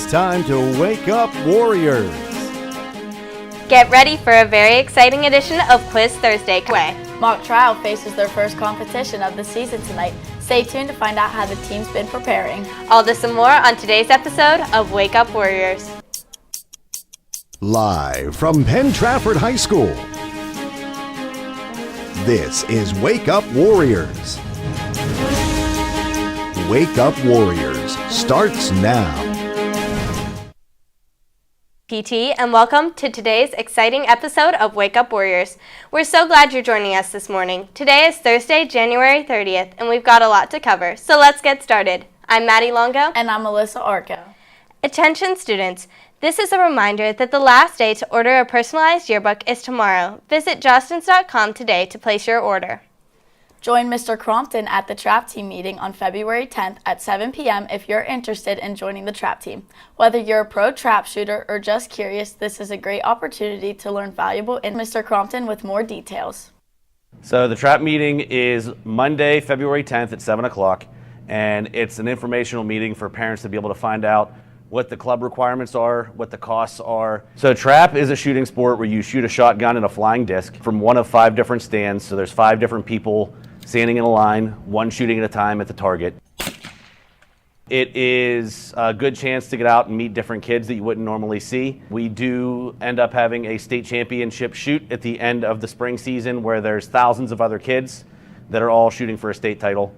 It's time to wake up, Warriors. Get ready for a very exciting edition of Quiz Thursday. Mock Trial faces their first competition of the season tonight. Stay tuned to find out how the team's been preparing. All this and more on today's episode of Wake Up Warriors. Live from Penn Trafford High School, this is Wake Up Warriors. Wake Up Warriors starts now. PT, and welcome to today's exciting episode of Wake Up Warriors. We're so glad you're joining us this morning. Today is Thursday, January 30th, and we've got a lot to cover, so let's get started. I'm Maddie Longo. And I'm Melissa Arco. Attention students, this is a reminder that the last day to order a personalized yearbook is tomorrow. Visit jostens.com today to place your order. Join Mr. Crompton at the Trap Team meeting on February 10th at 7 p.m. if you're interested in joining the Trap Team. Whether you're a pro trap shooter or just curious, this is a great opportunity to learn valuable in Mr. Crompton with more details. So the Trap meeting is Monday, February 10th at 7 o'clock, and it's an informational meeting for parents to be able to find out what the club requirements are, what the costs are. So trap is a shooting sport where you shoot a shotgun and a flying disc from one of 5 different stands. So there's 5 different people standing in a line, one shooting at a time at the target. It is a good chance to get out and meet different kids that you wouldn't normally see. We do end up having a state championship shoot at the end of the spring season where there's thousands of other kids that are all shooting for a state title.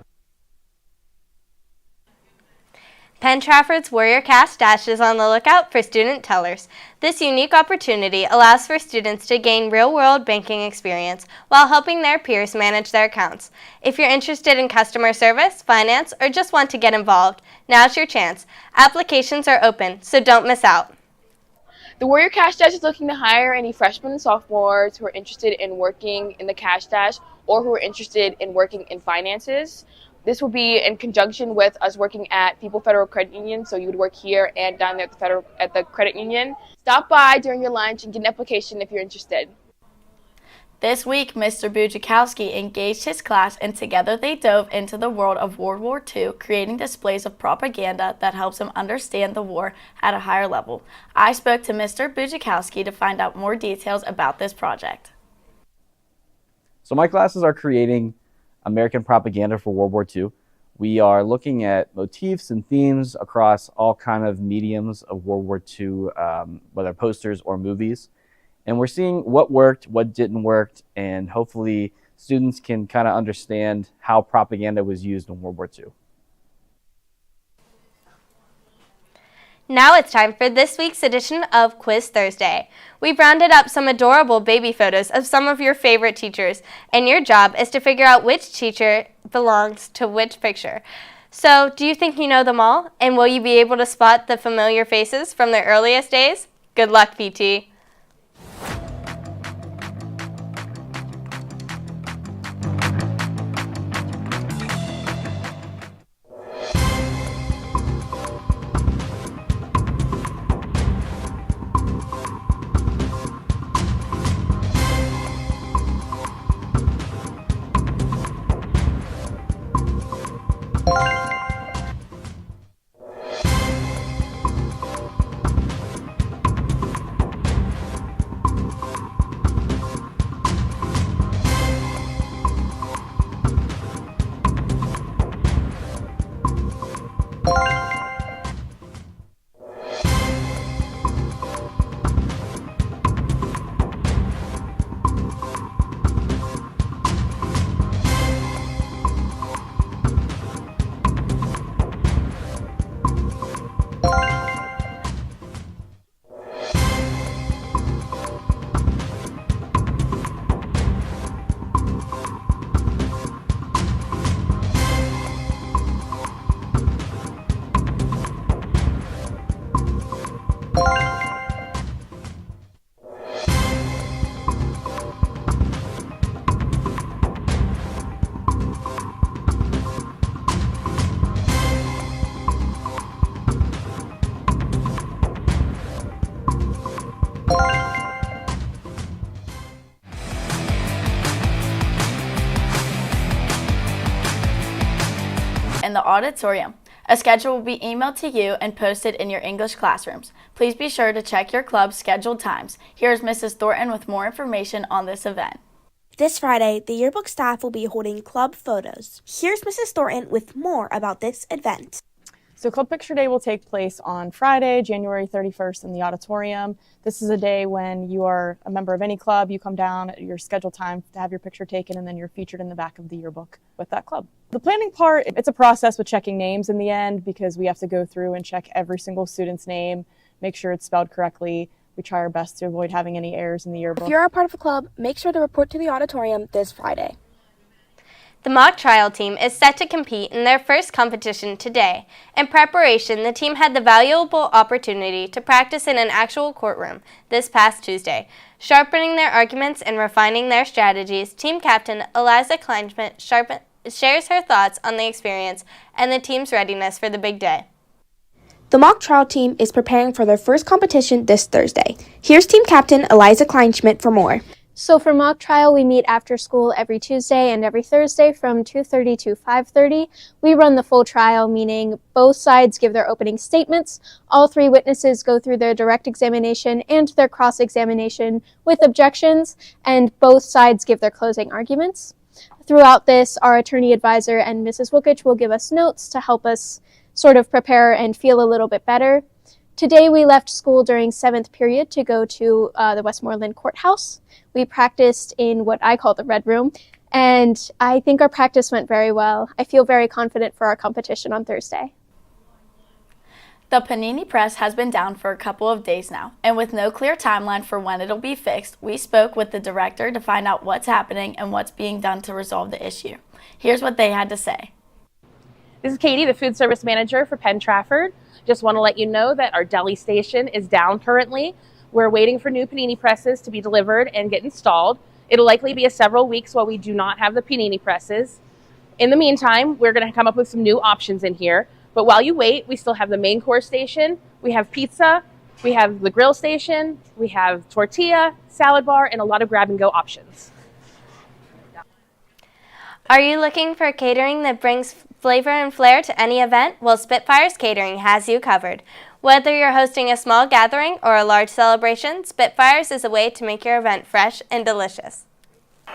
Penn Trafford's Warrior Cast Dash is on the lookout for student tellers. This unique opportunity allows for students to gain real-world banking experience while helping their peers manage their accounts. If you're interested in customer service, finance, or just want to get involved, now's your chance. Applications are open, so don't miss out. The Warrior Cash Dash is looking to hire any freshmen and sophomores who are interested in working in the Cash Dash or who are interested in working in finances. This will be in conjunction with us working at People Federal Credit Union, so you would work here and down there at the credit union. Stop by during your lunch and get an application if you're interested. This week, Mr. Bujakowski engaged his class and together they dove into the world of World War II, creating displays of propaganda that helps them understand the war at a higher level. I spoke to Mr. Bujakowski to find out more details about this project. So my classes are creating American propaganda for World War II. We are looking at motifs and themes across all kind of mediums of World War II, whether posters or movies. And we're seeing what worked, what didn't work, and hopefully students can kind of understand how propaganda was used in World War II. Now it's time for this week's edition of Quiz Thursday. We've rounded up some adorable baby photos of some of your favorite teachers, and your job is to figure out which teacher belongs to which picture. So, do you think you know them all? And will you be able to spot the familiar faces from their earliest days? Good luck, PT. In the auditorium, A schedule will be emailed to you and posted in your English classrooms. Please be sure to check your club's scheduled times. Here's Mrs. Thornton with more information on this event. This Friday, the yearbook staff will be holding club photos. Here's Mrs. Thornton with more about this event. So Club Picture Day will take place on Friday, January 31st in the auditorium. This is a day when you are a member of any club, you come down at your scheduled time to have your picture taken, and then you're featured in the back of the yearbook with that club. The planning part, it's a process with checking names in the end because we have to go through and check every single student's name, make sure it's spelled correctly. We try our best to avoid having any errors in the yearbook. If you're a part of a club, make sure to report to the auditorium this Friday. The mock trial team is set to compete in their first competition today. In preparation, the team had the valuable opportunity to practice in an actual courtroom this past Tuesday. Sharpening their arguments and refining their strategies, team captain Eliza Kleinschmidt shares her thoughts on the experience and the team's readiness for the big day. The mock trial team is preparing for their first competition this Thursday. Here's team captain Eliza Kleinschmidt for more. So for mock trial, we meet after school every Tuesday and every Thursday from 2:30 to 5:30. We run the full trial, meaning both sides give their opening statements. All three witnesses go through their direct examination and their cross-examination with objections, and both sides give their closing arguments. Throughout this, our attorney advisor and Mrs. Wookich will give us notes to help us sort of prepare and feel a little bit better. Today we left school during 7th period to go to the Westmoreland Courthouse. We practiced in what I call the Red Room, and I think our practice went very well. I feel very confident for our competition on Thursday. The Panini Press has been down for a couple of days now, and with no clear timeline for when it'll be fixed, we spoke with the director to find out what's happening and what's being done to resolve the issue. Here's what they had to say. This is Katie, the food service manager for Penn Trafford. Just want to let you know that our deli station is down currently. We're waiting for new panini presses to be delivered and get installed. It'll likely be several weeks while we do not have the panini presses. In the meantime, we're going to come up with some new options in here. But while you wait, we still have the main course station. We have pizza, we have the grill station, we have tortilla, salad bar, and a lot of grab-and-go options. Are you looking for catering that brings flavor and flair to any event? Well, Spitfire's Catering has you covered. Whether you're hosting a small gathering or a large celebration, Spitfire's is a way to make your event fresh and delicious.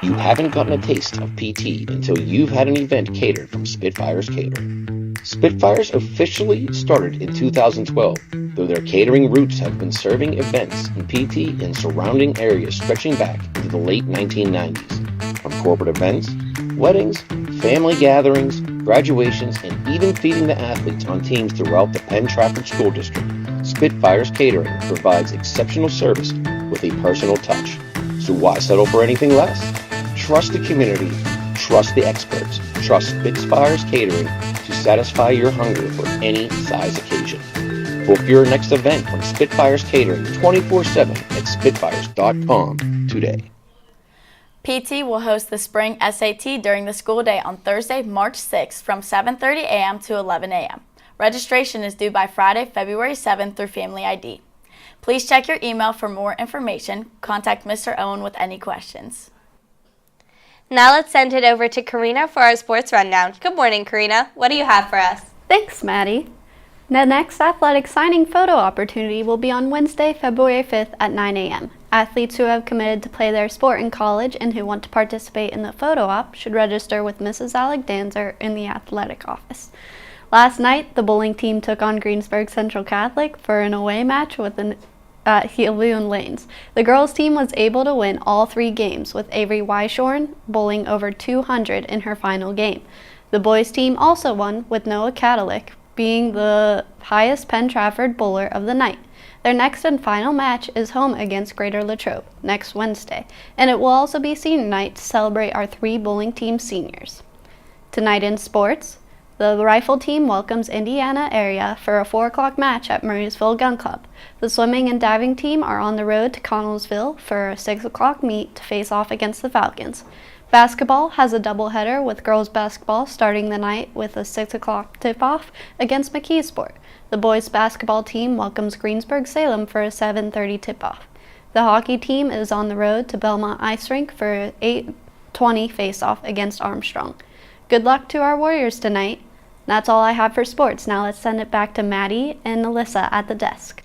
You haven't gotten a taste of PT until you've had an event catered from Spitfire's Catering. Spitfire's officially started in 2012, though their catering roots have been serving events in PT in surrounding areas stretching back into the late 1990s. From corporate events, weddings, family gatherings, graduations, and even feeding the athletes on teams throughout the Penn Trafford School District, Spitfire's Catering provides exceptional service with a personal touch. So why settle for anything less? Trust the community, trust the experts, trust Spitfire's Catering to satisfy your hunger for any size occasion. Book your next event from Spitfire's Catering 24/7 at spitfires.com today. PT will host the spring SAT during the school day on Thursday, March 6th from 7:30 a.m. to 11 a.m. Registration is due by Friday, February 7th through Family ID. Please check your email for more information. Contact Mr. Owen with any questions. Now let's send it over to Karina for our sports rundown. Good morning, Karina. What do you have for us? Thanks, Maddie. The next athletic signing photo opportunity will be on Wednesday, February 5th at 9 a.m. Athletes who have committed to play their sport in college and who want to participate in the photo op should register with Mrs. Alexander in the athletic office. Last night, the bowling team took on Greensburg Central Catholic for an away match at Hillview Lanes. The girls' team was able to win all 3 games, with Avery Weishorn bowling over 200 in her final game. The boys' team also won, with Noah Catalick being the highest Penn Trafford bowler of the night. Their next and final match is home against Greater Latrobe next Wednesday, and it will also be senior night to celebrate our 3 bowling team seniors. Tonight in sports, the rifle team welcomes Indiana area for a 4 o'clock match at Murraysville Gun Club. The swimming and diving team are on the road to Connellsville for a 6 o'clock meet to face off against the Falcons. Basketball has a doubleheader with girls basketball starting the night with a 6 o'clock tip-off against McKeesport. The boys basketball team welcomes Greensburg-Salem for a 7:30 tip-off. The hockey team is on the road to Belmont Ice Rink for an 8:20 face-off against Armstrong. Good luck to our Warriors tonight. That's all I have for sports. Now let's send it back to Maddie and Alyssa at the desk.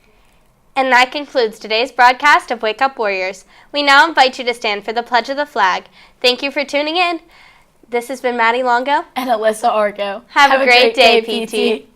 And that concludes today's broadcast of Wake Up Warriors. We now invite you to stand for the Pledge of the Flag. Thank you for tuning in. This has been Maddie Longo And Alyssa Argo. Have a great day, PT.